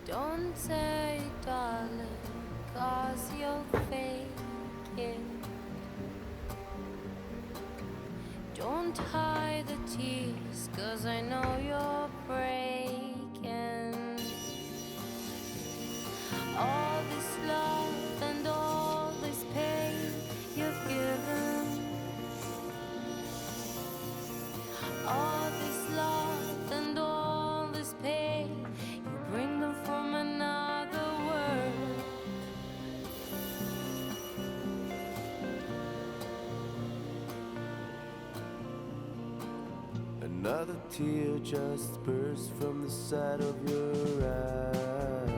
Don't say, darling, 'cause you'll fake it. Don't hide the tears, 'cause I know you're breaking. All this love and all this pain you've given. All this love and all this pain, you bring them from another world. Another tear just burst from the side of your eye.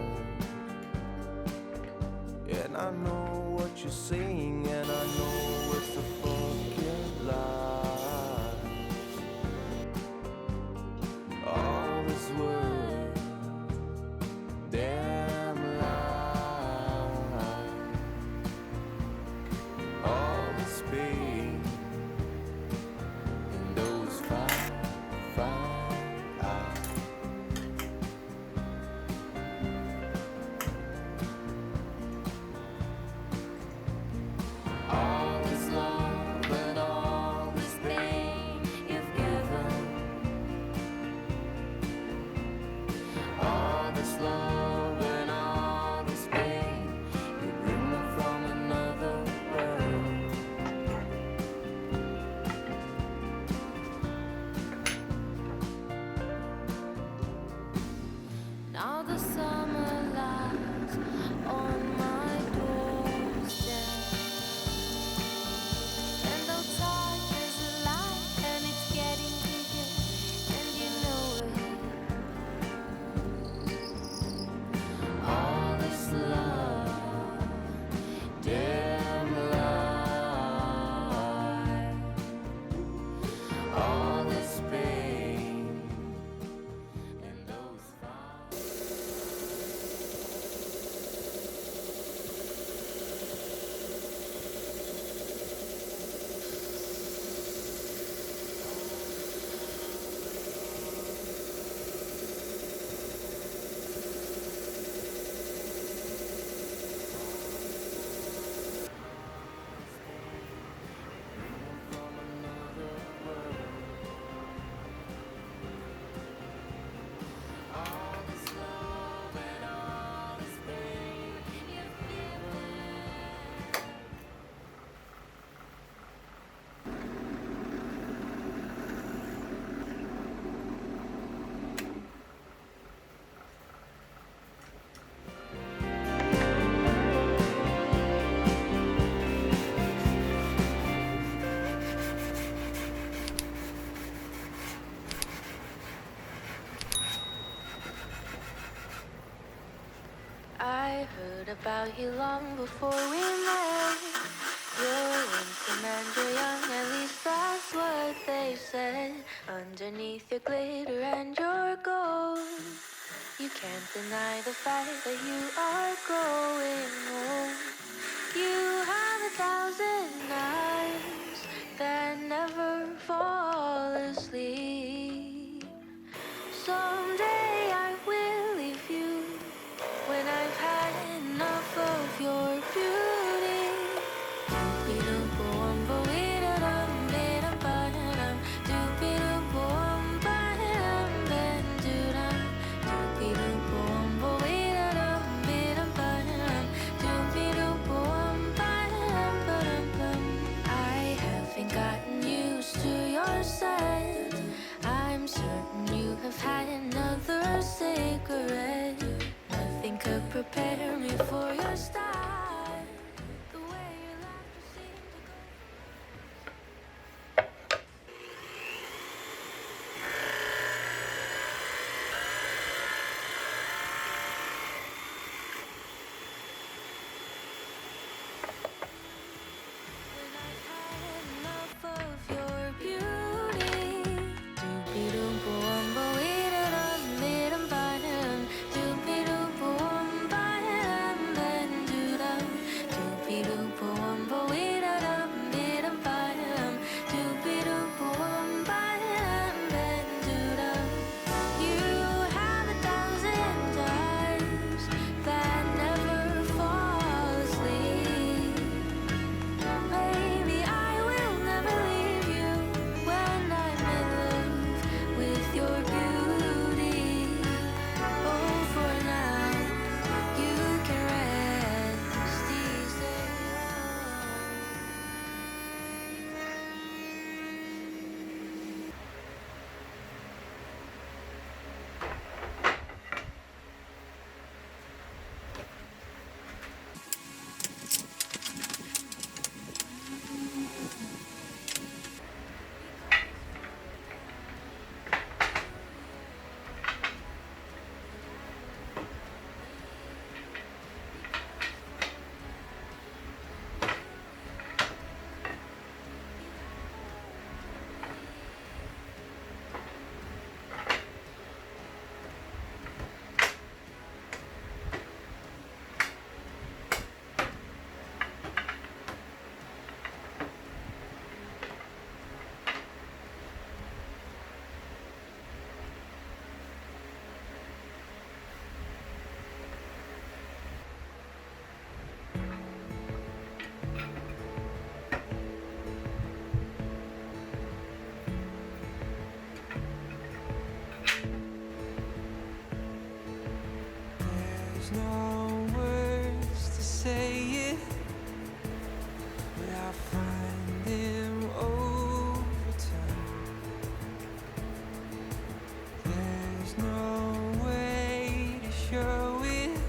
And I know what you're saying, and I know it's a fucking lie. All this words, damn lie. All this pain and those fine eyes. All about you long before we met. You're handsome and you're young, at least that's what they said. Underneath your glitter and your gold, you can't deny the fact that you are growing old. You have 1,000 eyes that never fall asleep. Someday I will leave you when I've had enough of your beauty. Doopy-doop-boom-ba-wee-da-dum, be-dum-ba-da-dum. Doopy-doop-boom-ba-da-dum, ben-do-dum. Doopy-doop-boom-ba-wee-da-dum, be-dum-ba-da-dum. Doopy-doop-boom-ba-da-dum, ba-dum-bum. I haven't gotten used to your scent. I'm certain you have had another cigarette. Nothing could prepare me for your style. The way your laughter seemed to go. When I've had enough of your beauty. Doopy-doop-boom-ba-wee-da-dum, be-dum-ba-dum. Doopy-doop-boom-ba-dum, ben-do-dum. Doopy-doop-boom-ba-wee-da-dum, be-dum-ba-dum. Doopy-doop-boom-ba-dum, ben-do-dum. You have 1,000 eyes that never fall asleep. Maybe I will never leave you when I'm in love with your beauty. Oh, for now, you can rest easy. There's no words to say it without finding over time. There's no way to show it.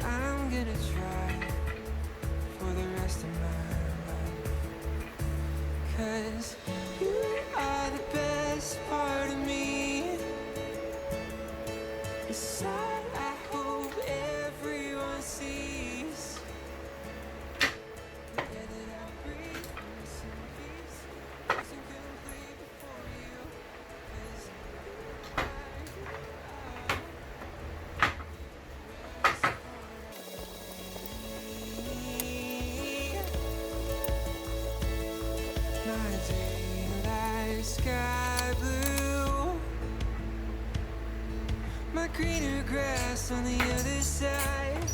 I'm gonna try for the rest of my life. 'Cause you are the best part of me. Inside, I hope everyone sees. The air that I breathe, missing peace, wasn't complete before you. 'Cause my daylight sky blue, my greener grass on the other side.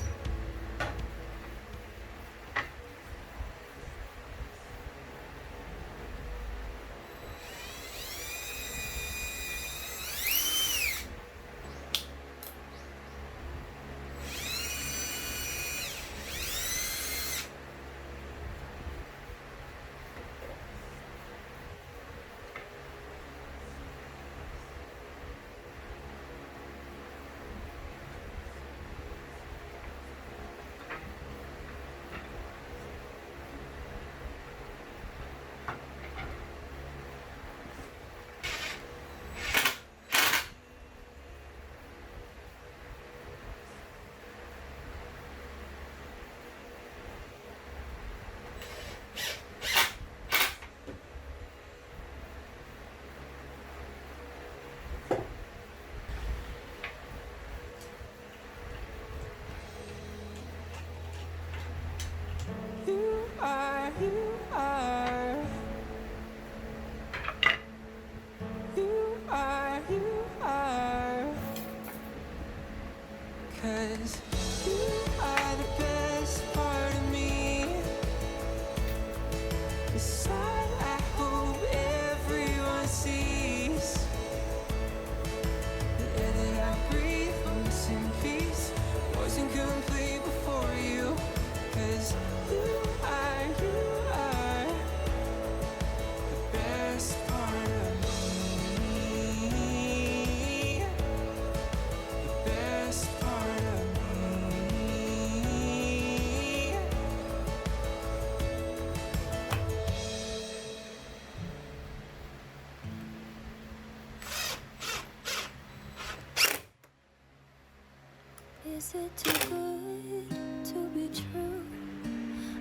Is it too good to be true?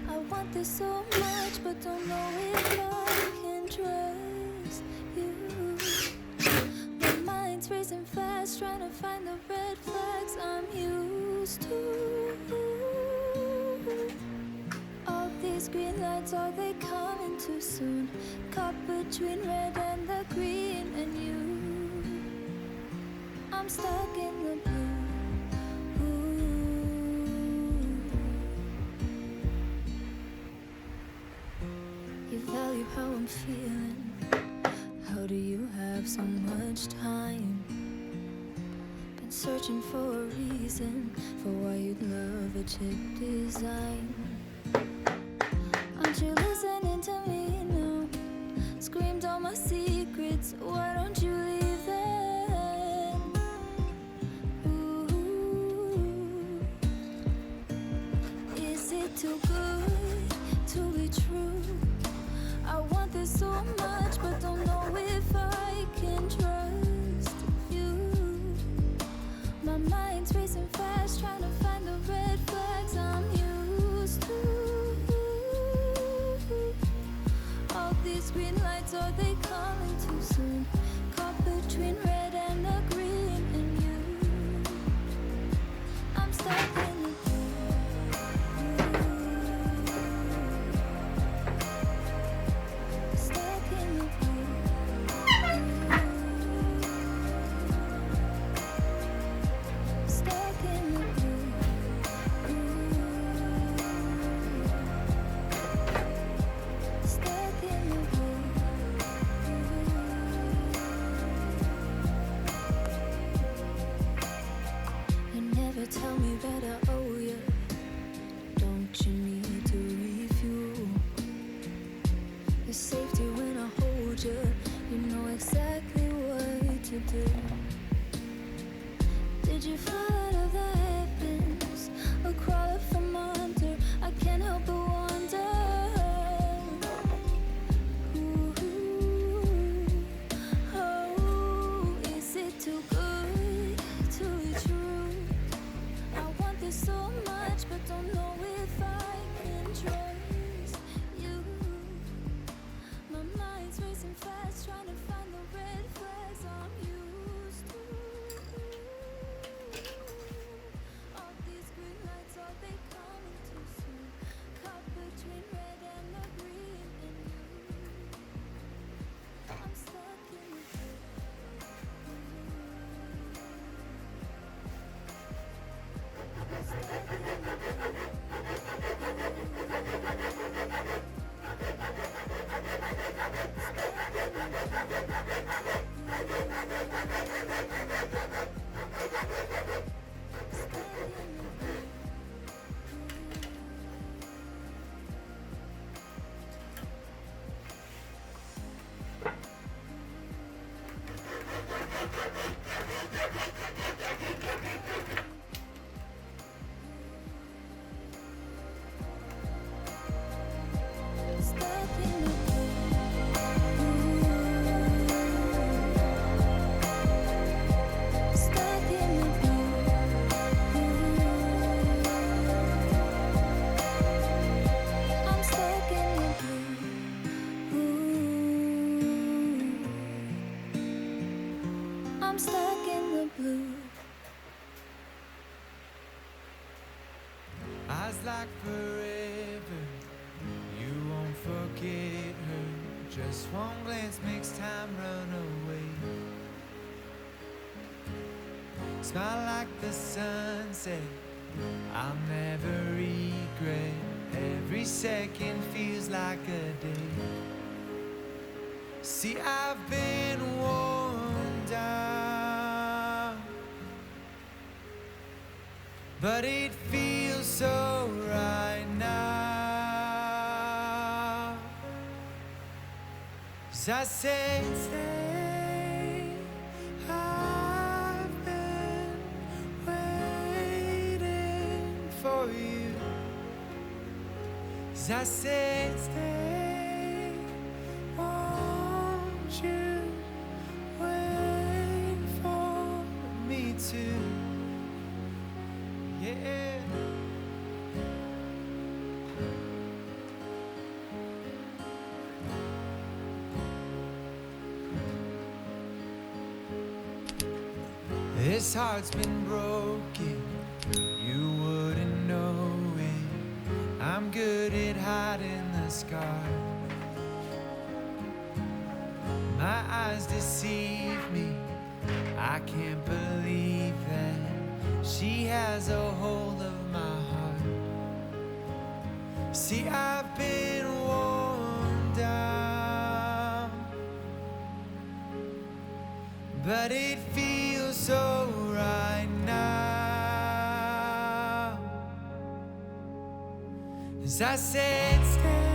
I want this so much, but don't know if I can trust you. My mind's racing fast, trying to find the red flags I'm used to. All these green lights, are they coming too soon? Caught between red and the green and you. I'm stuck in the blue. You value how I'm feeling. How do you have so much time? Been searching for a reason for why you'd love a chick design. Aren't you listening to me now? Screamed all my secrets, why don't you leave then? Ooh. Is it too good to be true? I want this so much, but don't know if I can trust you. My mind's racing fast, trying to find the red flags I'm used to. All these green lights, are they coming too soon? Caught between red and the green and you. I'm stuck in the blue. Stuck in the blue. Stuck in the blue. Stuck in the blue. You never tell me that I owe you. Don't you need to refuel? Your safety when I hold you. You know exactly what to do. Did you fall out of the heavens or crawl up from under? I can't help but wonder. Ooh, oh, is it too good to be true? I want this so much, but don't know if I can trust you. My mind's racing fast, trying to find the red flags I'm used to. All these green lights, are they coming too soon? Caught between red and the green and you. I'm stuck in the blue. Stuck in the Stuck in the Stuck in the blue. I'm stuck in the blue. I'm stuck in the blue. Eyes like forever, you won't forget her. Just one glance makes time run away. Smile like the sunset, I'll never regret. Every second feels like a day. See, I've been worn down, but it feels so right now. As I said, stay, I've been waiting for you. As I said, stay, won't you wait for me too? this heart's been broken, you wouldn't know it. I'm good at hiding the scar. My eyes deceive me, I can't believe that she has a hold of my heart. See, I've been worn down, but it feels so right now. As I said, stay.